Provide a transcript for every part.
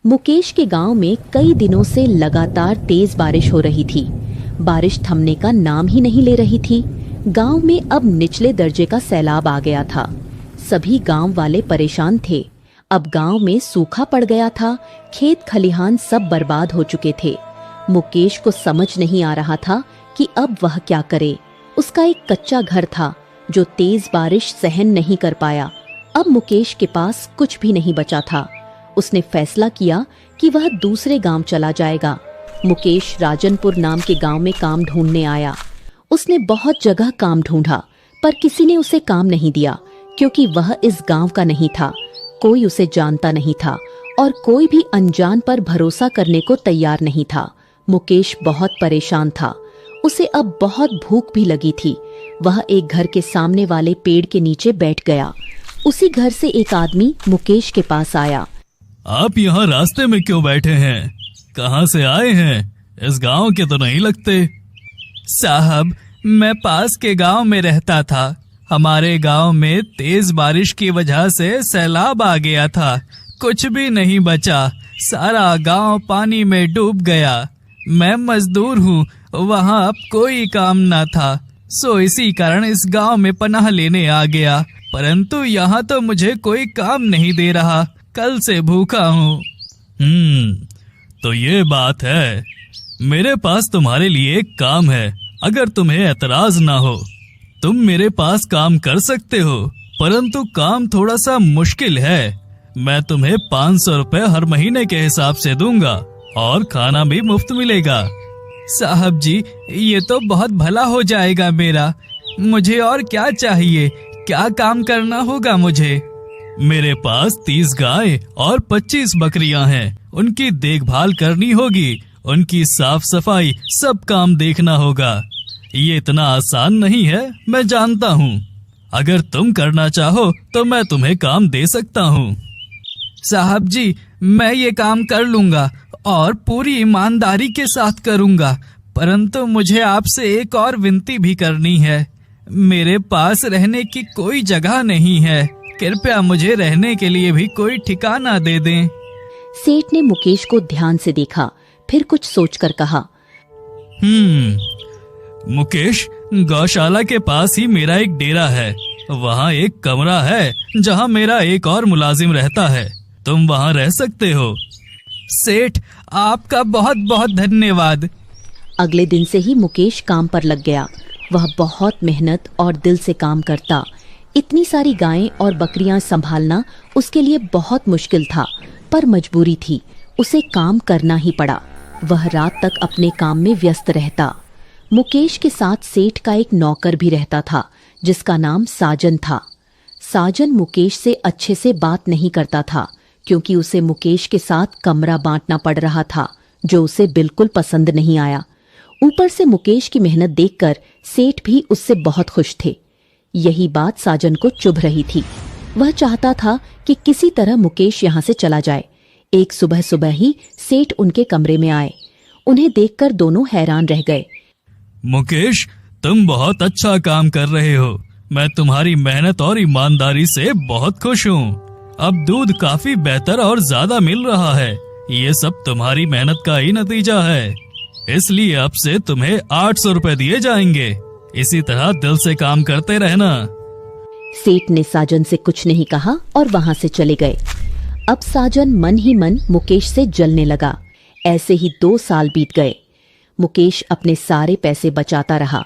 मुकेश के गांव में कई दिनों से लगातार तेज बारिश हो रही थी। बारिश थमने का नाम ही नहीं ले रही थी। गांव में अब निचले दर्जे का सैलाब आ गया था। सभी गांव वाले परेशान थे। अब गांव में सूखा पड़ गया था। खेत खलिहान सब बर्बाद हो चुके थे। मुकेश को समझ नहीं आ रहा था कि अब वह क्या करे। उसका एक कच्चा घर था जो तेज बारिश सहन नहीं कर पाया। अब मुकेश के पास कुछ भी नहीं बचा था। उसने फैसला किया कि वह दूसरे गांव चला जाएगा। मुकेश राजनपुर नाम के गांव में काम ढूंढने आया। उसने बहुत जगह काम ढूंढा पर किसी ने उसे काम नहीं दिया, क्योंकि वह इस गांव का नहीं था। कोई उसे जानता नहीं था और कोई भी अनजान पर भरोसा करने को तैयार नहीं था। मुकेश बहुत परेशान था। उसे अब बहुत भूख भी लगी थी। वह एक घर के सामने वाले पेड़ के नीचे बैठ गया। उसी घर से एक आदमी मुकेश के पास आया। आप यहाँ रास्ते में क्यों बैठे हैं? कहाँ से आए हैं? इस गांव के तो नहीं लगते। साहब, मैं पास के गांव में रहता था। हमारे गांव में तेज बारिश की वजह से सैलाब आ गया था। कुछ भी नहीं बचा। सारा गांव पानी में डूब गया। मैं मजदूर हूँ, वहाँ अब कोई काम ना था, सो इसी कारण इस गांव में पनाह लेने आ गया। परंतु यहाँ तो मुझे कोई काम नहीं दे रहा। कल से भूखा हूँ। तो ये बात है। मेरे पास तुम्हारे लिए एक काम है। अगर तुम्हें एतराज ना हो, तुम मेरे पास काम कर सकते हो, परंतु काम थोड़ा सा मुश्किल है। मैं तुम्हें 500 रुपए हर महीने के हिसाब से दूंगा और खाना भी मुफ्त मिलेगा। साहब जी, ये तो बहुत भला हो जाएगा मेरा। मुझे और क्या चाहिए? क्या काम करना होगा मुझे? मेरे पास 30 गाय और 25 बकरियां हैं। उनकी देखभाल करनी होगी, उनकी साफ सफाई, सब काम देखना होगा। ये इतना आसान नहीं है, मैं जानता हूँ। अगर तुम करना चाहो तो मैं तुम्हें काम दे सकता हूँ। साहब जी, मैं ये काम कर लूंगा और पूरी ईमानदारी के साथ करूंगा, परंतु मुझे आपसे एक और विनती भी करनी है। मेरे पास रहने की कोई जगह नहीं है। कृपया मुझे रहने के लिए भी कोई ठिकाना दे दें। सेठ ने मुकेश को ध्यान से देखा, फिर कुछ सोचकर कहा, मुकेश, गौशाला के पास ही मेरा एक डेरा है। वहाँ एक कमरा है जहाँ मेरा एक और मुलाजिम रहता है। तुम वहाँ रह सकते हो। सेठ, आपका बहुत बहुत धन्यवाद। अगले दिन से ही मुकेश काम पर लग गया। वह बहुत मेहनत और दिल से काम करता। इतनी सारी गायें और बकरियां संभालना उसके लिए बहुत मुश्किल था, पर मजबूरी थी। उसे काम करना ही पड़ा। वह रात तक अपने काम में व्यस्त रहता। मुकेश के साथ सेठ का एक नौकर भी रहता था, जिसका नाम साजन था। साजन मुकेश से अच्छे से बात नहीं करता था, क्योंकि उसे मुकेश के साथ कमरा बांटना पड़ रहा था, जो उसे बिल्कुल पसंद नहीं आया। ऊपर से मुकेश की मेहनत देखकर सेठ भी उससे बहुत खुश थे। यही बात साजन को चुभ रही थी। वह चाहता था कि किसी तरह मुकेश यहाँ से चला जाए। एक सुबह सुबह ही सेठ उनके कमरे में आए। उन्हें देखकर दोनों हैरान रह गए। मुकेश, तुम बहुत अच्छा काम कर रहे हो। मैं तुम्हारी मेहनत और ईमानदारी से बहुत खुश हूँ। अब दूध काफी बेहतर और ज्यादा मिल रहा है। ये सब तुम्हारी मेहनत का ही नतीजा है। इसलिए अब से तुम्हें 800 रुपए दिए जाएंगे। इसी तरह दिल से काम करते रहना। सेठ ने साजन से कुछ नहीं कहा और वहां से चले गए। अब साजन मन ही मन मुकेश से जलने लगा। ऐसे ही 2 साल बीत गए। मुकेश अपने सारे पैसे बचाता रहा।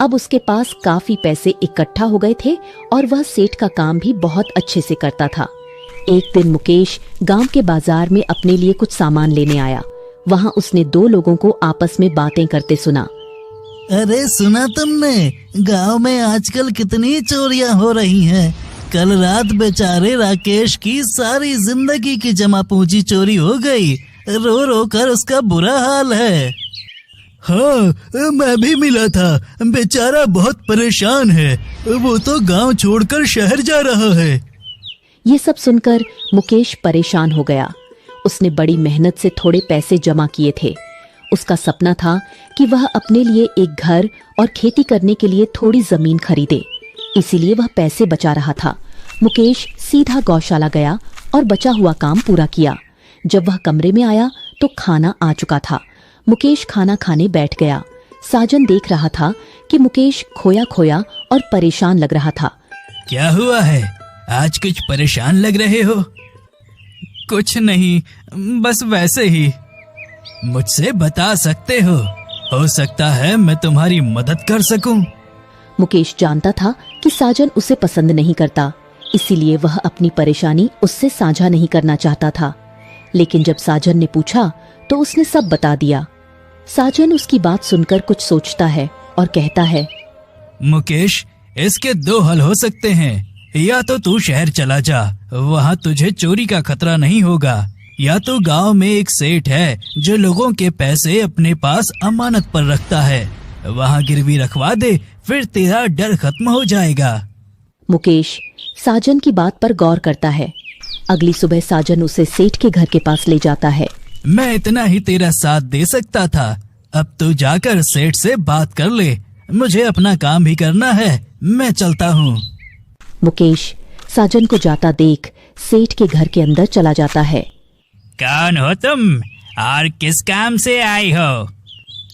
अब उसके पास काफी पैसे इकट्ठा हो गए थे और वह सेठ का काम भी बहुत अच्छे से करता था। एक दिन मुकेश गांव के बाजार में अपने लिए कुछ सामान लेने आया। वहां उसने 2 लोगों को आपस में बातें करते सुना। अरे सुना तुमने, गांव में आजकल कितनी चोरियां हो रही हैं। कल रात बेचारे राकेश की सारी जिंदगी की जमा पूंजी चोरी हो गई। रो रो कर उसका बुरा हाल है। हाँ, मैं भी मिला था। बेचारा बहुत परेशान है। वो तो गांव छोड़कर शहर जा रहा है। ये सब सुनकर मुकेश परेशान हो गया। उसने बड़ी मेहनत से थोड़े पैसे जमा किए थे। उसका सपना था कि वह अपने लिए एक घर और खेती करने के लिए थोड़ी जमीन खरीदे। इसीलिए वह पैसे बचा रहा था। मुकेश सीधा गौशाला गया और बचा हुआ काम पूरा किया। जब वह कमरे में आया तो खाना आ चुका था। मुकेश खाना खाने बैठ गया। साजन देख रहा था कि मुकेश खोया खोया और परेशान लग रहा था। क्या हुआ है? आज कुछ परेशान लग रहे हो? कुछ नहीं, बस वैसे ही। मुझसे बता सकते हो सकता है मैं तुम्हारी मदद कर सकूं। मुकेश जानता था कि साजन उसे पसंद नहीं करता, इसीलिए वह अपनी परेशानी उससे साझा नहीं करना चाहता था। लेकिन जब साजन ने पूछा तो उसने सब बता दिया। साजन उसकी बात सुनकर कुछ सोचता है और कहता है, मुकेश, इसके दो हल हो सकते हैं। या तो तू शहर चला जा, वहाँ तुझे चोरी का खतरा नहीं होगा, या तो गांव में एक सेठ है जो लोगों के पैसे अपने पास अमानत पर रखता है, वहाँ गिरवी रखवा दे, फिर तेरा डर खत्म हो जाएगा। मुकेश साजन की बात पर गौर करता है। अगली सुबह साजन उसे सेठ के घर के पास ले जाता है। मैं इतना ही तेरा साथ दे सकता था, अब तू जाकर सेठ से बात कर ले, मुझे अपना काम भी करना है, मैं चलता हूँ। मुकेश साजन को जाता देख सेठ के घर के अंदर चला जाता है। कौन हो तुम और किस काम से आई हो?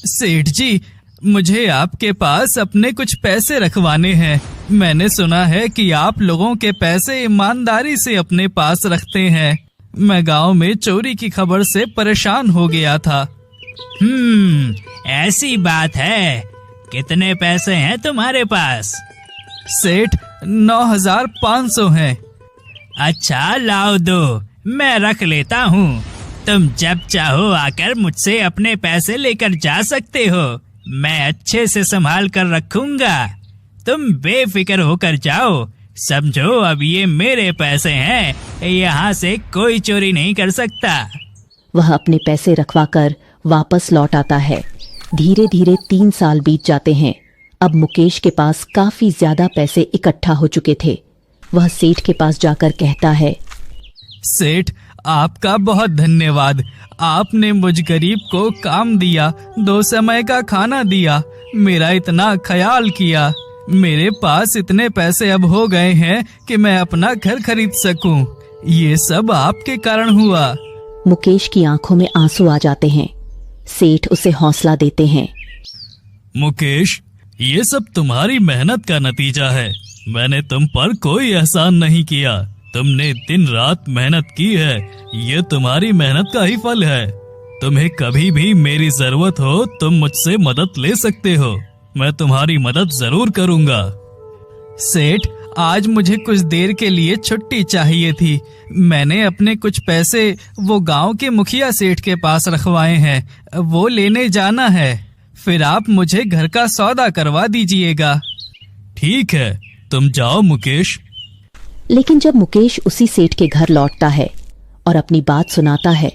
सेठ जी, मुझे आपके पास अपने कुछ पैसे रखवाने हैं। मैंने सुना है कि आप लोगों के पैसे ईमानदारी से अपने पास रखते हैं। मैं गांव में चोरी की खबर से परेशान हो गया था। ऐसी बात है। कितने पैसे हैं तुम्हारे पास? सेठ, 9,500 हैं। अच्छा, लाओ दो, मैं रख लेता हूँ। तुम जब चाहो आकर मुझसे अपने पैसे लेकर जा सकते हो, मैं अच्छे से संभाल कर रखूंगा। तुम बेफिक्र होकर जाओ, समझो अब ये मेरे पैसे हैं, यहाँ से कोई चोरी नहीं कर सकता। वह अपने पैसे रखवाकर वापस लौट आता है। धीरे धीरे 3 साल बीत जाते हैं। अब मुकेश के पास काफी ज्यादा पैसे इकट्ठा हो चुके थे। वह सेठ के पास जाकर कहता है, सेठ, आपका बहुत धन्यवाद। आपने मुझ गरीब को काम दिया, 2 समय का खाना दिया, मेरा इतना ख्याल किया। मेरे पास इतने पैसे अब हो गए हैं कि मैं अपना घर खरीद सकूं। ये सब आपके कारण हुआ। मुकेश की आंखों में आंसू आ जाते हैं। सेठ उसे हौसला देते हैं। मुकेश, ये सब तुम्हारी मेहनत का नतीजा है। मैंने तुम पर कोई एहसान नहीं किया। तुमने दिन रात मेहनत की है, ये तुम्हारी मेहनत का ही फल है। तुम्हें कभी भी मेरी जरूरत हो तुम मुझसे मदद ले सकते हो, मैं तुम्हारी मदद जरूर करूंगा। सेठ, आज मुझे कुछ देर के लिए छुट्टी चाहिए थी। मैंने अपने कुछ पैसे वो गांव के मुखिया सेठ के पास रखवाए हैं, वो लेने जाना है। फिर आप मुझे घर का सौदा करवा दीजिएगा। ठीक है, तुम जाओ मुकेश। लेकिन जब मुकेश उसी सेठ के घर लौटता है और अपनी बात सुनाता है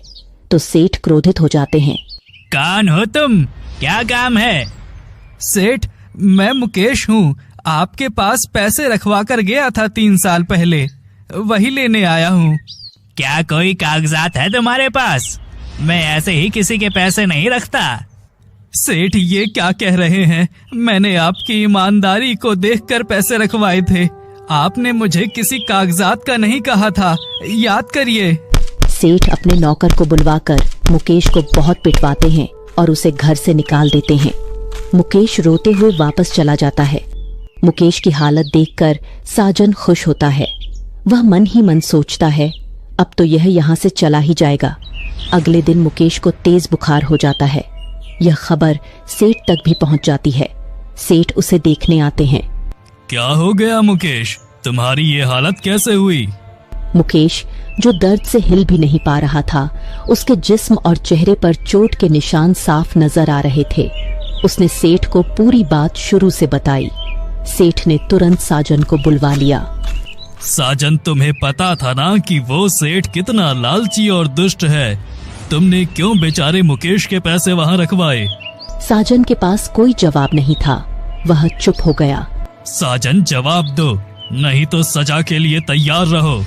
तो सेठ क्रोधित हो जाते हैं। कौन हो तुम? क्या काम है? सेठ, मैं मुकेश हूँ। आपके पास पैसे रखवा कर गया था 3 साल पहले, वही लेने आया हूँ। क्या कोई कागजात है तुम्हारे पास? मैं ऐसे ही किसी के पैसे नहीं रखता। सेठ, ये क्या कह रहे हैं? मैंने आपकी ईमानदारी को देखकर पैसे रखवाए थे। आपने मुझे किसी कागजात का नहीं कहा था, याद करिए। सेठ अपने नौकर को बुलवाकर मुकेश को बहुत पिटवाते हैं और उसे घर से निकाल देते हैं। मुकेश रोते हुए वापस चला जाता है। मुकेश की हालत देखकर साजन खुश होता है। वह मन ही मन सोचता है, अब तो यह यहाँ से चला ही जाएगा। अगले दिन मुकेश को तेज बुखार हो जाता है। यह खबर सेठ तक भी पहुँच जाती है। सेठ उसे देखने आते हैं। क्या हो गया मुकेश, तुम्हारी ये हालत कैसे हुई? मुकेश, जो दर्द से हिल भी नहीं पा रहा था, उसके जिस्म और चेहरे पर चोट के निशान साफ नजर आ रहे थे। उसने सेठ को पूरी बात शुरू से बताई। सेठ ने तुरंत साजन को बुलवा लिया। साजन, तुम्हें पता था ना कि वो सेठ कितना लालची और दुष्ट है। तुमने क्यों बेचारे मुकेश के पैसे वहाँ रखवाए? साजन के पास कोई जवाब नहीं था। वह चुप हो गया। साजन, जवाब दो, नहीं तो सजा के लिए तैयार रहो।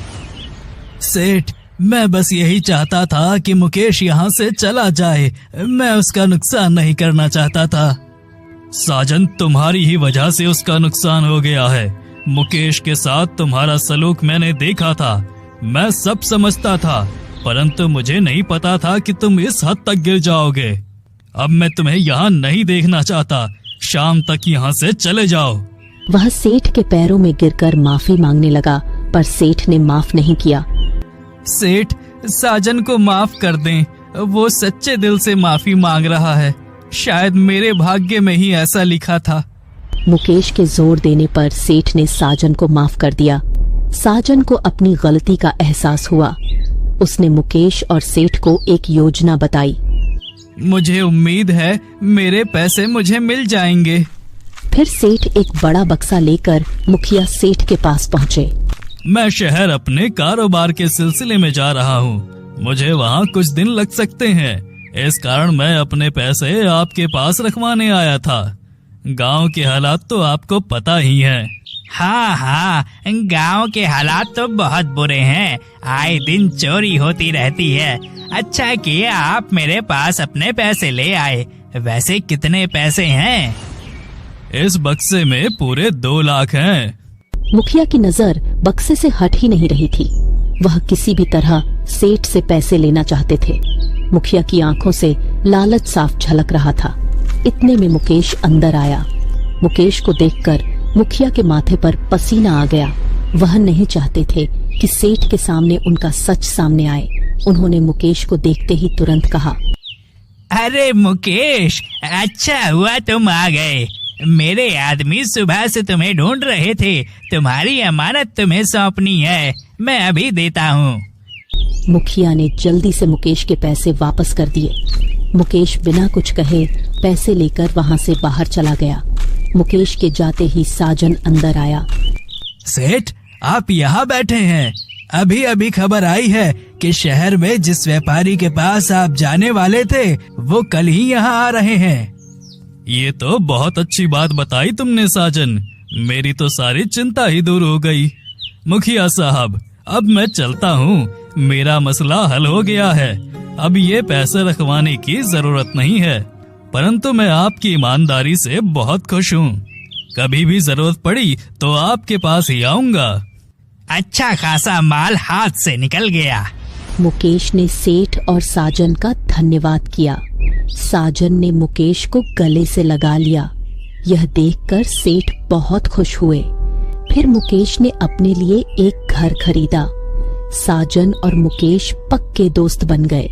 सेठ, मैं बस यही चाहता था कि मुकेश यहाँ से चला जाए। मैं उसका नुकसान नहीं करना चाहता था। साजन, तुम्हारी ही वजह से उसका नुकसान हो गया है। मुकेश के साथ तुम्हारा सलूक मैंने देखा था, मैं सब समझता था, परंतु मुझे नहीं पता था कि तुम इस हद तक गिर जाओगे। अब मैं तुम्हें यहाँ नहीं देखना चाहता। शाम तक यहाँ से चले जाओ। वह सेठ के पैरों में गिरकर माफी मांगने लगा, पर सेठ ने माफ नहीं किया। सेठ, साजन को माफ कर दें। वो सच्चे दिल से माफी मांग रहा है। शायद मेरे भाग्य में ही ऐसा लिखा था। मुकेश के जोर देने पर सेठ ने साजन को माफ कर दिया। साजन को अपनी गलती का एहसास हुआ। उसने मुकेश और सेठ को एक योजना बताई। मुझे उम्मीद है मेरे पैसे मुझे मिल जाएंगे। फिर सेठ एक बड़ा बक्सा लेकर मुखिया सेठ के पास पहुँचे। मैं शहर अपने कारोबार के सिलसिले में जा रहा हूँ। मुझे वहाँ कुछ दिन लग सकते हैं। इस कारण मैं अपने पैसे आपके पास रखवाने आया था। गांव के हालात तो आपको पता ही है। हाँ हाँ, गांव के हालात तो बहुत बुरे हैं। आए दिन चोरी होती रहती है। अच्छा किया आप मेरे पास अपने पैसे ले आए। वैसे कितने पैसे हैं? इस बक्से में पूरे 2 लाख हैं। मुखिया की नजर बक्से से हट ही नहीं रही थी। वह किसी भी तरह सेठ से पैसे लेना चाहते थे। मुखिया की आंखों से लालच साफ झलक रहा था। इतने में मुकेश अंदर आया। मुकेश को देखकर मुखिया के माथे पर पसीना आ गया। वह नहीं चाहते थे कि सेठ के सामने उनका सच सामने आए। उन्होंने मुकेश को देखते ही तुरंत कहा, अरे मुकेश, अच्छा हुआ तुम आ गए। मेरे आदमी सुबह से तुम्हें ढूंढ रहे थे। तुम्हारी अमानत तुम्हें सौंपनी है। मैं अभी देता हूँ। मुखिया ने जल्दी से मुकेश के पैसे वापस कर दिए। मुकेश बिना कुछ कहे पैसे लेकर वहां से बाहर चला गया। मुकेश के जाते ही साजन अंदर आया। सेठ, आप यहाँ बैठे हैं। अभी अभी खबर आई है कि शहर में जिस व्यापारी के पास आप जाने वाले थे वो कल ही यहाँ आ रहे हैं। ये तो बहुत अच्छी बात बताई तुमने साजन। मेरी तो सारी चिंता ही दूर हो गई। मुखिया साहब, अब मैं चलता हूँ। मेरा मसला हल हो गया है। अब ये पैसे रखवाने की जरूरत नहीं है। परंतु मैं आपकी ईमानदारी से बहुत खुश हूँ। कभी भी जरूरत पड़ी तो आपके पास ही आऊंगा। अच्छा खासा माल हाथ से निकल गया। मुकेश ने सेठ और साजन का धन्यवाद किया। साजन ने मुकेश को गले से लगा लिया। यह देखकर सेठ बहुत खुश हुए। फिर मुकेश ने अपने लिए एक घर खरीदा। साजन और मुकेश पक्के दोस्त बन गए।